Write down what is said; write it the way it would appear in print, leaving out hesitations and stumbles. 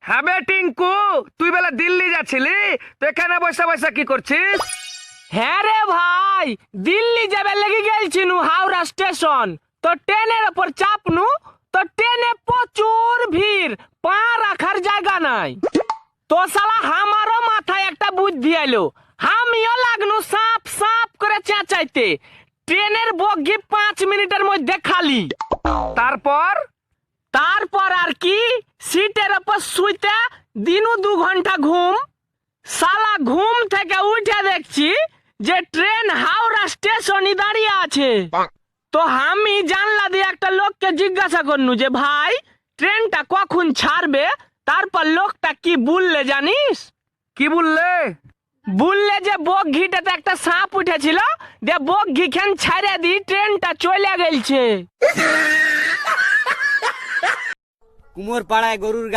হ্যাঁ বে টিঙ্কু, তুই বেলা দিল্লি যাচ্ছিলি, তো এখানে বসে বসে কি করছিস? হ্যাঁ রে ভাই, দিল্লি যাবে লেগে গেলছিনু হাওড়া স্টেশন। তো ট্রেনের ওপর চাপনু, তো ট্রেনে প্রচুর ভিড়, পা রাখার জায়গা নাই। তো শালা আমারও মাথায় একটা বুদ্ধি এলো, আমিও লাগনু সাপ সাপ করে চেঁচাইতে। ট্রেনের বগি 5 মিনিটের মধ্যে খালি। তারপর তারপর আর কি, সিটের ওপর শুইতে দিনু 2 ঘন্টা ঘুম। শালা ঘুম থেকে উঠে দেখছি যে ট্রেন হাওড়া স্টেশনই দাঁড়িয়ে আছে। তো আমি জানলা দিয়ে একটা লোককে জিজ্ঞাসা করনু যে ভাই ট্রেনটা কখন ছাড়বে। তারপর লোকটা কি বললে জানিস? কি বললে? বললে যে বগিটাতে একটা সাপ উঠেছিল, যে বগি খান ছাড়ে দি ট্রেনটা চলে গেলছে। কুমোর পাড়ায় গরুর গাড়ি